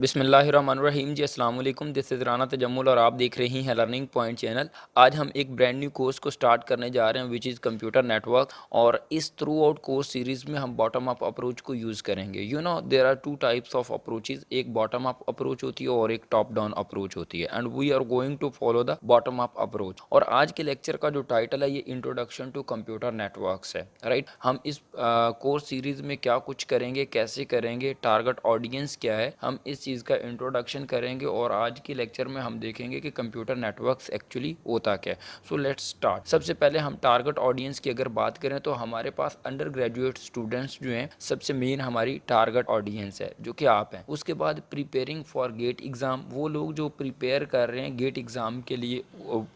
बिस्मिल्लाहिर्रहमानिर्रहीम जी, अस्सलाम वालेकुम। दिस इज़ राना तजम्मुल और आप देख रहे हैं लर्निंग पॉइंट चैनल। आज हम एक ब्रांड न्यू कोर्स को स्टार्ट करने जा रहे हैं विच इज़ कंप्यूटर नेटवर्क। और इस थ्रू आउट कोर्स सीरीज़ में हम बॉटम अप अप्रोच को यूज़ करेंगे। You know there are two types of approaches, एक बॉटम अप अप्रोच होती है और एक टॉप डाउन अप्रोच होती है, and we are going to follow the bottom up approach. और आज के लेक्चर का जो टाइटल है ये इंट्रोडक्शन टू कंप्यूटर नेटवर्क्स है, राइट। हम इस कोर्स सीरीज़ में क्या कुछ करेंगे, कैसे करेंगे, टारगेट ऑडियंस क्या है, हम इस चीज़ का इंट्रोडक्शन करेंगे। और आज के लेक्चर में हम देखेंगे कि कंप्यूटर नेटवर्क्स एक्चुअली होता क्या है। So let's start. सबसे पहले हम टारगेट ऑडियंस की अगर बात करें तो हमारे पास अंडर ग्रेजुएट स्टूडेंट्स जो हैं सबसे मेन हमारी टारगेट ऑडियंस है, जो कि आप हैं। उसके बाद प्रिपेयरिंग फॉर गेट एग्ज़ाम, वो लोग जो प्रिपेयर कर रहे हैं गेट एग्ज़ाम के लिए,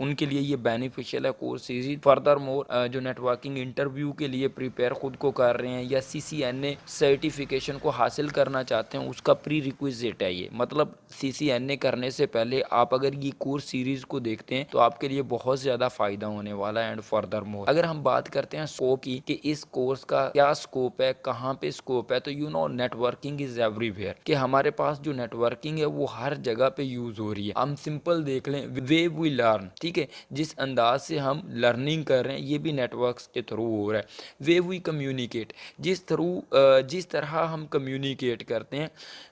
उनके लिए ये बेनिफिशियल है कोर्स सीरीज। फर्दर मोर जो नेटवर्किंग इंटरव्यू के लिए प्रिपेयर खुद को कर रहे हैं या CCNA सर्टिफिकेशन को हासिल करना चाहते हैं, उसका प्री रिक्विजिट है ये। मतलब CCNA करने से पहले आप अगर ये कोर्स सीरीज़ को देखते हैं तो आपके लिए बहुत ज़्यादा फ़ायदा होने वाला है। एंड फर्दर मोर अगर हम बात करते हैं स्कोप की कि इस कोर्स का क्या स्कोप है, कहाँ पे स्कोप है, तो you know networking is everywhere, कि हमारे पास जो नेटवर्किंग है वो हर जगह पे यूज़ हो रही है। हम सिंपल देख लें, वे वी लर्न, ठीक है, जिस अंदाज से हम लर्निंग कर रहे हैं ये भी नेटवर्क्स के थ्रू हो रहा है। वे वी कम्युनिकेट, जिस तरह हम कम्युनिकेट करते हैं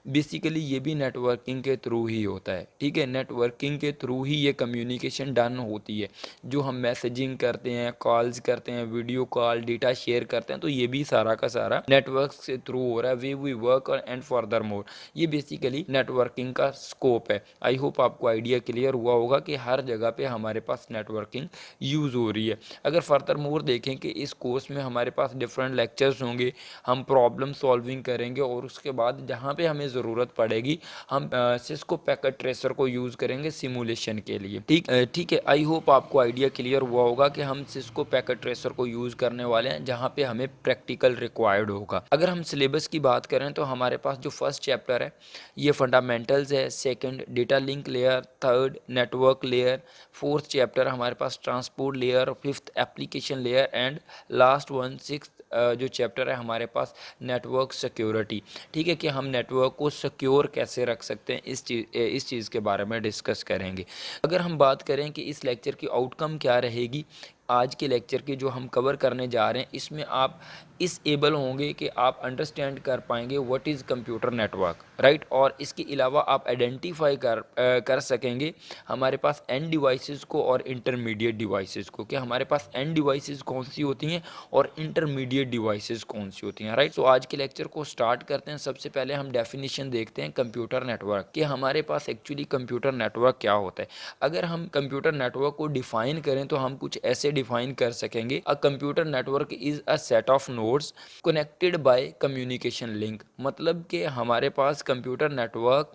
बेसिकली ये भी नेटवर्किंग के थ्रू ही होता है, ठीक है। नेटवर्किंग के थ्रू ही ये कम्युनिकेशन डन होती है। जो हम मैसेजिंग करते हैं, कॉल्स करते हैं, वीडियो कॉल, डेटा शेयर करते हैं, तो ये भी सारा का सारा नेटवर्क से थ्रू हो रहा है। वे वी वर्क और एंड फर्दर मोर, ये बेसिकली नेटवर्किंग का स्कोप है। आई होप आपको आइडिया क्लियर हुआ होगा कि हर जगह पे हमारे पास नेटवर्किंग यूज़ हो रही है। अगर फर्दर मोर देखें कि इस कोर्स में हमारे पास डिफरेंट लेक्चर्स होंगे, हम प्रॉब्लम सॉल्विंग करेंगे और उसके बाद जहाँ पे हमें ज़रूरत पड़ेगी हम सिस्को पैकेट ट्रेसर को यूज़ करेंगे सिमुलेशन के लिए। ठीक है। आई होप आपको आइडिया क्लियर हुआ होगा कि हम सिस्को पैकेट ट्रेसर को यूज़ करने वाले हैं जहाँ पे हमें प्रैक्टिकल रिक्वायर्ड होगा। अगर हम सिलेबस की बात करें तो हमारे पास जो फर्स्ट चैप्टर है ये फंडामेंटल्स है, second data link layer, third network layer, fourth chapter हमारे पास transport layer, fifth application layer, and last one six जो चैप्टर है हमारे पास नेटवर्क सिक्योरिटी। ठीक है, कि हम नेटवर्क को सिक्योर कैसे रख सकते हैं, इस चीज़ के बारे में डिस्कस करेंगे। अगर हम बात करें कि इस लेक्चर की आउटकम क्या रहेगी, आज के लेक्चर की जो हम कवर करने जा रहे हैं इसमें आप इस एबल होंगे कि आप अंडरस्टैंड कर पाएंगे what is computer network, right. और इसके अलावा आप आइडेंटिफाई कर सकेंगे हमारे पास एंड डिवाइसेस को और इंटरमीडिएट डिवाइसेस को, कि हमारे पास एंड डिवाइसेस कौन सी होती हैं और इंटरमीडिएट डिवाइसेस कौन सी होती हैं, राइट। सो आज के लेक्चर को स्टार्ट करते हैं। सबसे पहले हम डेफिनेशन देखते हैं कंप्यूटर नेटवर्क, कि हमारे पास एक्चुअली कंप्यूटर नेटवर्क क्या होता है। अगर हम कंप्यूटर नेटवर्क को डिफाइन करें तो हम कुछ ऐसे डिफाइन कर सकेंगे, a computer network is a set of nodes connected by communication link. मतलब कि हमारे पास कंप्यूटर नेटवर्क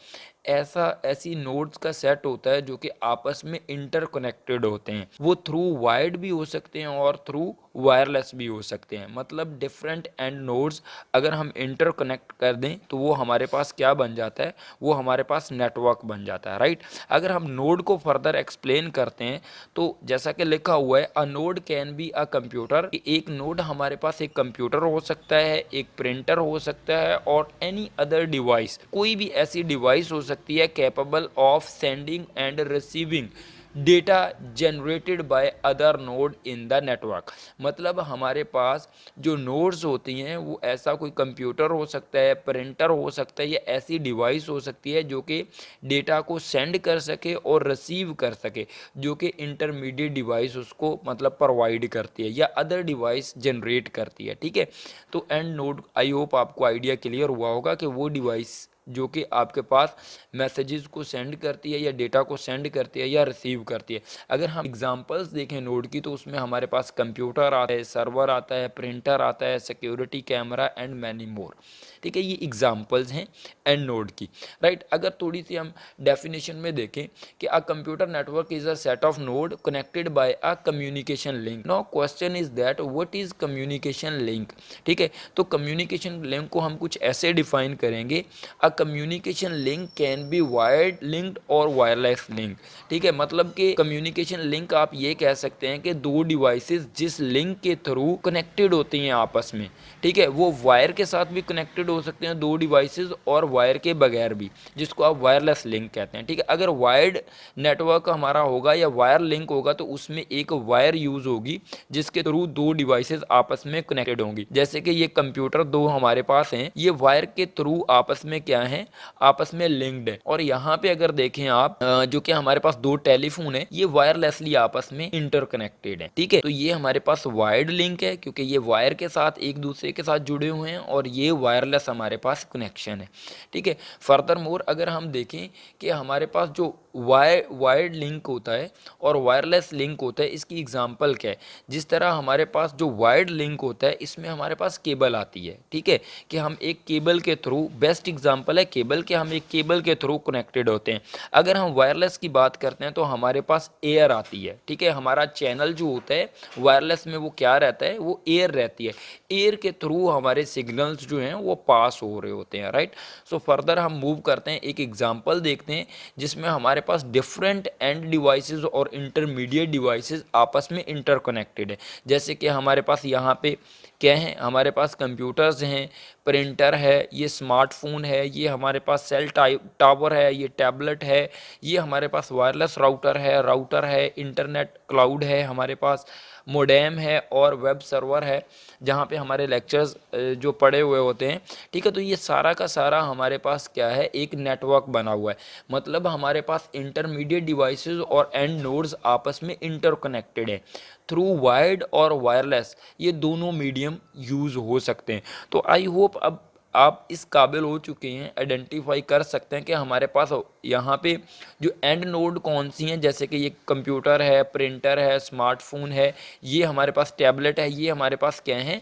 ऐसी नोड्स का सेट होता है जो कि आपस में इंटरकनेक्टेड होते हैं। वो थ्रू वायर्ड भी हो सकते हैं और थ्रू वायरलेस भी हो सकते हैं। मतलब डिफरेंट एंड नोड्स अगर हम इंटरकनेक्ट कर दें तो वो हमारे पास क्या बन जाता है, वो हमारे पास नेटवर्क बन जाता है, राइट। अगर हम नोड को फर्दर एक्सप्लेन करते हैं तो जैसा कि लिखा हुआ है, a node can be a computer. एक नोड हमारे पास एक कंप्यूटर हो सकता है, एक प्रिंटर हो सकता है, और एनी अदर डिवाइस, कोई भी ऐसी डिवाइस हो सकती है capable of sending end receiving data generated by other node in the network. मतलब हमारे पास जो नोड्स होती हैं वो ऐसा कोई कंप्यूटर हो सकता है, प्रिंटर हो सकता है, या ऐसी डिवाइस हो सकती है जो कि डेटा को सेंड कर सके और रिसीव कर सके, जो कि इंटरमीडिएट डिवाइस उसको मतलब प्रोवाइड करती है या अदर डिवाइस जनरेट करती है, ठीक है। तो एंड नोड, आई होप आपको आइडिया क्लियर हुआ होगा कि वो डिवाइस जो कि आपके पास मैसेजेस को सेंड करती है या डेटा को सेंड करती है या रिसीव करती है। अगर हम एग्जांपल्स देखें नोड की तो उसमें हमारे पास कंप्यूटर आता है, सर्वर आता है, प्रिंटर आता है, security camera and many more, ठीक है। ये एग्जांपल्स हैं एंड नोड की, राइट। अगर थोड़ी सी हम डेफिनेशन में देखें कि a computer network is a set of node connected by a communication link. Now question is that what is communication link, ठीक है। तो कम्युनिकेशन लिंक को हम कुछ ऐसे डिफाइन करेंगे, a communication link can be wired linked और wireless link. ठीक है, मतलब कि कम्युनिकेशन लिंक आप ये कह सकते हैं कि दो डिवाइसेस जिस लिंक के थ्रू कनेक्टेड होती हैं आपस में, ठीक है, वो वायर के साथ भी कनेक्टेड हो सकते हैं दो डिवाइसेस और वायर के बगैर भी, जिसको आप वायरलेस लिंक कहते हैं। ठीक है, अगर वायर्ड नेटवर्क हमारा होगा या वायर लिंक होगा तो उसमें एक वायर यूज होगी जिसके थ्रू दो डिवाइसेस आपस में कनेक्टेड होंगी। जैसे कि ये कंप्यूटर दो हमारे पास हैं, ये वायर के थ्रू आपस में क्या है, आपस में लिंक्ड है। और यहाँ पे अगर देखें आप जो कि हमारे पास दो टेलीफोन है, ये वायरलेसली आपस में इंटरकनेक्टेड है। ठीक है, तो ये हमारे पास वायर्ड लिंक है क्योंकि ये वायर के साथ एक दूसरे के साथ जुड़े हुए हैं, और ये वायरलेस हमारे पास कनेक्शन है। ठीक है, फर्दर मोर अगर हम देखें कि हमारे पास जो वायर्ड लिंक होता है और वायरलेस लिंक होता है, इसकी एग्जांपल क्या है। जिस तरह हमारे पास जो वायर्ड लिंक होता है इसमें हमारे पास केबल आती है। ठीक है, कि हम एक केबल के थ्रू, बेस्ट एग्जांपल है केबल के, हम एक केबल के थ्रू कनेक्टेड होते हैं। अगर हम वायरलेस की बात करते हैं तो हमारे पास एयर आती है। ठीक है, हमारा चैनल जो होता है वायरलेस में वो क्या रहता है, वो एयर रहती है। एयर के थ्रू हमारे सिग्नल्स जो हैं वो पास हो रहे होते हैं। राइट, सो फर्दर हम मूव करते हैं, एक एग्जांपल देखते हैं जिसमें हमारे पास डिफरेंट एंड डिवाइसेस और इंटरमीडिएट डिवाइसेस आपस में इंटरकनेक्टेड है। जैसे कि हमारे पास यहाँ पे क्या है, हमारे पास कंप्यूटर्स हैं, प्रिंटर है, ये स्मार्टफोन है, ये हमारे पास सेल टावर है, ये टैबलेट है, ये हमारे पास वायरलेस राउटर है, इंटरनेट क्लाउड है, हमारे पास मोडेम है और वेब सर्वर है जहाँ पे हमारे लेक्चर्स जो पड़े हुए होते हैं। ठीक है, तो ये सारा का सारा हमारे पास क्या है, एक नेटवर्क बना हुआ है। मतलब हमारे पास इंटरमीडिएट डिवाइसेस और एंड नोड्स आपस में इंटरकनेक्टेड है थ्रू वायर्ड और वायरलेस, ये दोनों मीडियम यूज़ हो सकते हैं। तो आई होप अब आप इस काबिल हो चुके हैं, आइडेंटिफाई कर सकते हैं कि हमारे पास यहाँ पे जो एंड नोड कौन सी हैं। जैसे कि ये कंप्यूटर है, प्रिंटर है, स्मार्टफोन है, ये हमारे पास टैबलेट है, ये हमारे पास क्या हैं,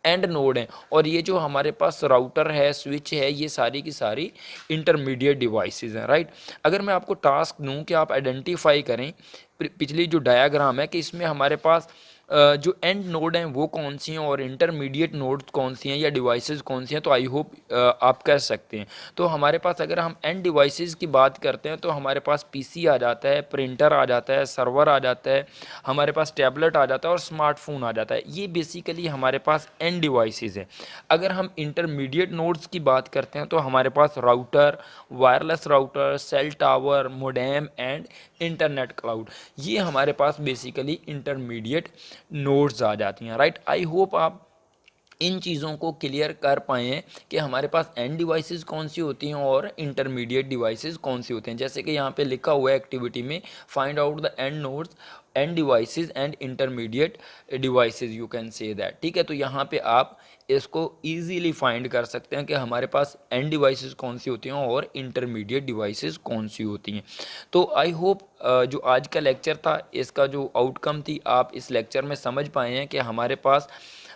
एंड नोड हैं। और ये जो हमारे पास राउटर है, स्विच है, ये सारी की सारी इंटरमीडिएट डिवाइसेस हैं। राइट, अगर मैं आपको टास्क दूं कि आप आइडेंटिफाई करें पिछली जो डायग्राम है कि इसमें हमारे पास जो एंड नोड हैं वो कौन सी हैं और इंटरमीडिएट नोड्स कौन सी हैं या डिवाइसेस कौन सी हैं, तो आई होप आप कर सकते हैं। तो हमारे पास अगर हम एंड डिवाइसेस की बात करते हैं तो हमारे पास पीसी आ जाता है, प्रिंटर आ जाता है, सर्वर आ जाता है, हमारे पास टैबलेट आ जाता है और स्मार्टफोन आ जाता है। ये बेसिकली हमारे पास एंड डिवाइसेस हैं। अगर हम इंटरमीडिएट नोड्स की बात करते हैं तो हमारे पास router, wireless router, cell tower, modem and internet cloud, ये हमारे पास बेसिकली इंटरमीडिएट नोड्स आ जाती हैं। राइट, आई होप आप इन चीज़ों को क्लियर कर पाए हैं कि हमारे पास एंड डिवाइसेस कौन सी होती हैं और इंटरमीडिएट डिवाइसेस कौन सी होते हैं। जैसे कि यहाँ पे लिखा हुआ है एक्टिविटी में, find out the end nodes end devices and intermediate devices, you can say that. ठीक है, तो यहाँ पे आप इसको इजीली फाइंड कर सकते हैं कि हमारे पास एंड डिवाइसेस कौन सी होती हैं और इंटरमीडिएट डिवाइसेस कौन सी होती हैं। तो आई होप जो आज का लेक्चर था इसका जो आउटकम थी आप इस लेक्चर में समझ पाए हैं कि हमारे पास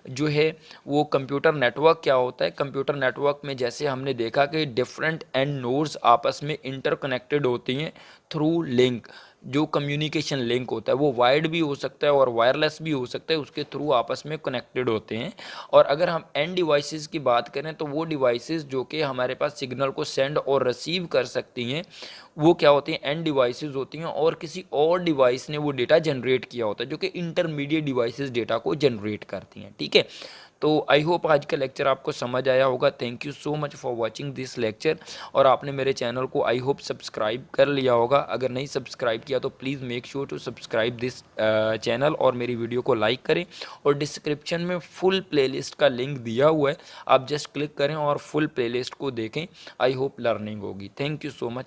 जो है वो कंप्यूटर नेटवर्क क्या होता है। कंप्यूटर नेटवर्क में जैसे हमने देखा कि डिफरेंट एंड नोड्स आपस में इंटरकनेक्टेड होती हैं थ्रू लिंक। जो कम्युनिकेशन लिंक होता है वो वायर्ड भी हो सकता है और वायरलेस भी हो सकता है, उसके थ्रू आपस में कनेक्टेड होते हैं। और अगर हम एंड डिवाइसेस की बात करें तो वो डिवाइसेस जो कि हमारे पास सिग्नल को सेंड और रिसीव कर सकती हैं वो क्या होती हैं, एंड डिवाइसेस होती हैं। और किसी और डिवाइस ने वो डेटा जनरेट किया होता है जो कि इंटरमीडिएट डिवाइसेस डेटा को जनरेट करती हैं। ठीक है, तो आई होप आज का लेक्चर आपको समझ आया होगा। Thank you so much for watching this lecture. और आपने मेरे चैनल को आई होप सब्सक्राइब कर लिया होगा। अगर नहीं सब्सक्राइब किया तो please make sure to subscribe this channel और मेरी वीडियो को लाइक करें। और डिस्क्रिप्शन में फुल प्लेलिस्ट का लिंक दिया हुआ है, आप जस्ट क्लिक करें और फुल प्लेलिस्ट को देखें। आई होप लर्निंग होगी। Thank you so much.